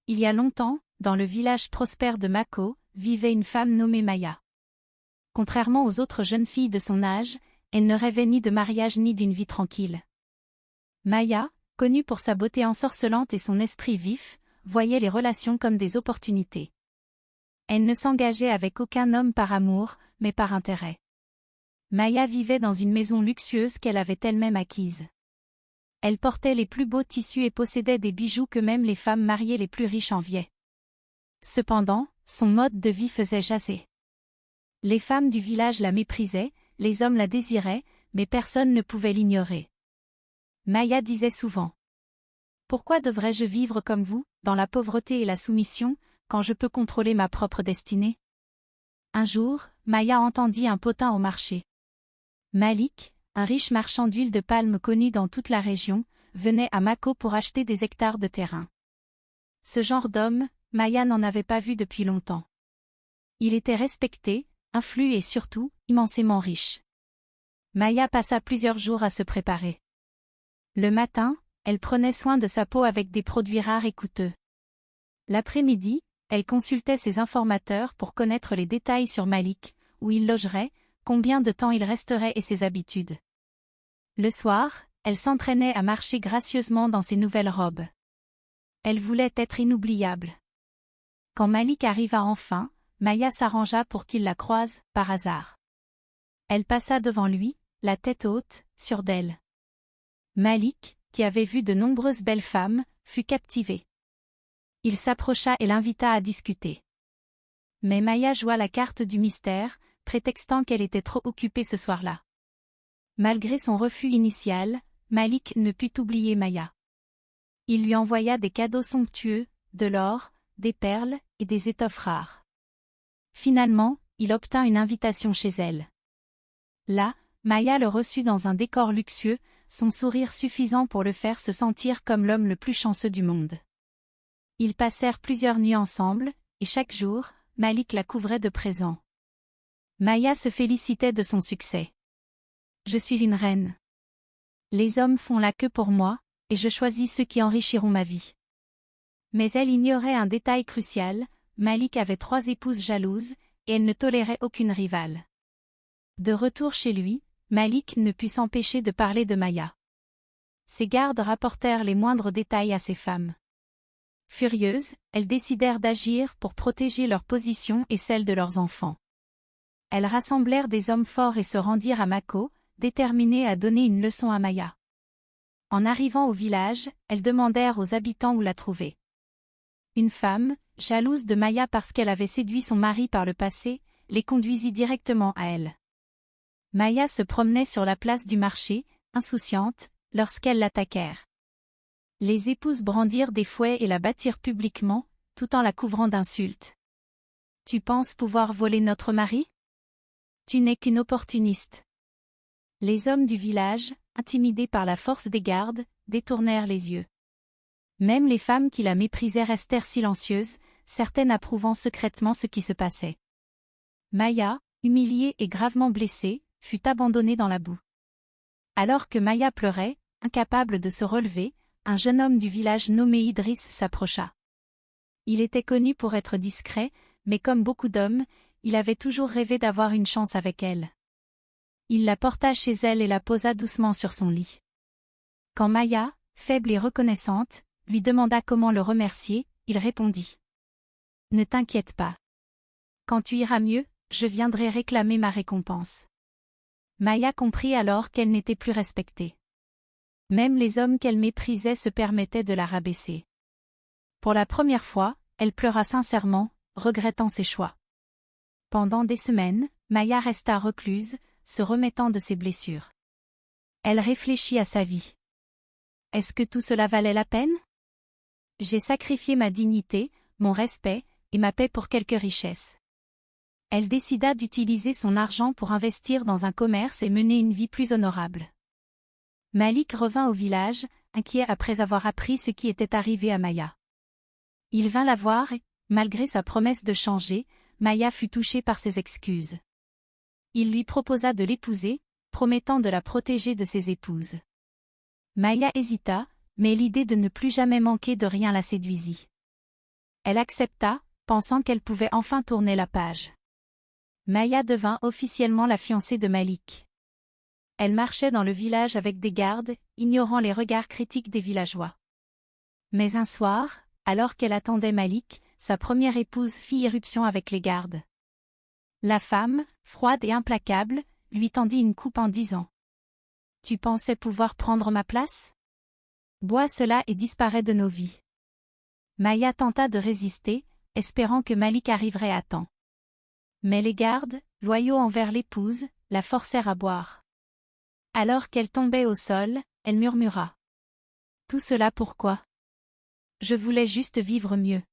Il y a longtemps, dans le village prospère de Mako, vivait une femme nommée Maya. Contrairement aux autres jeunes filles de son âge, elle ne rêvait ni de mariage ni d'une vie tranquille. Maya, connue pour sa beauté ensorcelante et son esprit vif, voyait les relations comme des opportunités. Elle ne s'engageait avec aucun homme par amour, mais par intérêt. Maya vivait dans une maison luxueuse qu'elle avait elle-même acquise. Elle portait les plus beaux tissus et possédait des bijoux que même les femmes mariées les plus riches enviaient. Cependant, son mode de vie faisait jaser. Les femmes du village la méprisaient, les hommes la désiraient, mais personne ne pouvait l'ignorer. Maya disait souvent: « Pourquoi devrais-je vivre comme vous, dans la pauvreté et la soumission, quand je peux contrôler ma propre destinée ?» Un jour, Maya entendit un potin au marché. Malik, un riche marchand d'huile de palme connu dans toute la région, venait à Mako pour acheter des hectares de terrain. Ce genre d'homme, Maya n'en avait pas vu depuis longtemps. Il était respecté, influent et surtout, immensément riche. Maya passa plusieurs jours à se préparer. Le matin, elle prenait soin de sa peau avec des produits rares et coûteux. L'après-midi, elle consultait ses informateurs pour connaître les détails sur Malik, où il logerait, combien de temps il resterait et ses habitudes. Le soir, elle s'entraînait à marcher gracieusement dans ses nouvelles robes. Elle voulait être inoubliable. Quand Malik arriva enfin, Maya s'arrangea pour qu'il la croise, par hasard. Elle passa devant lui, la tête haute, sûre d'elle. Malik, qui avait vu de nombreuses belles femmes, fut captivé. Il s'approcha et l'invita à discuter. Mais Maya joua la carte du mystère, prétextant qu'elle était trop occupée ce soir-là. Malgré son refus initial, Malik ne put oublier Maya. Il lui envoya des cadeaux somptueux, de l'or, des perles et des étoffes rares. Finalement, il obtint une invitation chez elle. Là, Maya le reçut dans un décor luxueux, son sourire suffisant pour le faire se sentir comme l'homme le plus chanceux du monde. Ils passèrent plusieurs nuits ensemble, et chaque jour, Malik la couvrait de présents. Maya se félicitait de son succès. « Je suis une reine. Les hommes font la queue pour moi, et je choisis ceux qui enrichiront ma vie. » Mais elle ignorait un détail crucial, Malik avait 3 épouses jalouses, et elle ne tolérait aucune rivale. De retour chez lui, Malik ne put s'empêcher de parler de Maya. Ses gardes rapportèrent les moindres détails à ses femmes. Furieuses, elles décidèrent d'agir pour protéger leur position et celle de leurs enfants. Elles rassemblèrent des hommes forts et se rendirent à Mako, déterminées à donner une leçon à Maya. En arrivant au village, elles demandèrent aux habitants où la trouver. Une femme, jalouse de Maya parce qu'elle avait séduit son mari par le passé, les conduisit directement à elle. Maya se promenait sur la place du marché, insouciante, lorsqu'elles l'attaquèrent. Les épouses brandirent des fouets et la battirent publiquement, tout en la couvrant d'insultes. « Tu penses pouvoir voler notre mari ? Tu n'es qu'une opportuniste. » Les hommes du village, intimidés par la force des gardes, détournèrent les yeux. Même les femmes qui la méprisaient restèrent silencieuses, certaines approuvant secrètement ce qui se passait. Maya, humiliée et gravement blessée, fut abandonnée dans la boue. Alors que Maya pleurait, incapable de se relever, un jeune homme du village nommé Idriss s'approcha. Il était connu pour être discret, mais comme beaucoup d'hommes, il avait toujours rêvé d'avoir une chance avec elle. Il la porta chez elle et la posa doucement sur son lit. Quand Maya, faible et reconnaissante, lui demanda comment le remercier, il répondit: « Ne t'inquiète pas. Quand tu iras mieux, je viendrai réclamer ma récompense. » Maya comprit alors qu'elle n'était plus respectée. Même les hommes qu'elle méprisait se permettaient de la rabaisser. Pour la première fois, elle pleura sincèrement, regrettant ses choix. Pendant des semaines, Maya resta recluse, se remettant de ses blessures. Elle réfléchit à sa vie. Est-ce que tout cela valait la peine? J'ai sacrifié ma dignité, mon respect, et ma paix pour quelques richesses. Elle décida d'utiliser son argent pour investir dans un commerce et mener une vie plus honorable. Malik revint au village, inquiet après avoir appris ce qui était arrivé à Maya. Il vint la voir et, malgré sa promesse de changer, Maya fut touchée par ses excuses. Il lui proposa de l'épouser, promettant de la protéger de ses épouses. Maya hésita, mais l'idée de ne plus jamais manquer de rien la séduisit. Elle accepta, pensant qu'elle pouvait enfin tourner la page. Maya devint officiellement la fiancée de Malik. Elle marchait dans le village avec des gardes, ignorant les regards critiques des villageois. Mais un soir, alors qu'elle attendait Malik, sa première épouse fit irruption avec les gardes. La femme, froide et implacable, lui tendit une coupe en disant « Tu pensais pouvoir prendre ma place ? Bois cela et disparais de nos vies. » Maya tenta de résister, espérant que Malik arriverait à temps. Mais les gardes, loyaux envers l'épouse, la forcèrent à boire. Alors qu'elle tombait au sol, elle murmura. « Tout cela pourquoi ? Je voulais juste vivre mieux. »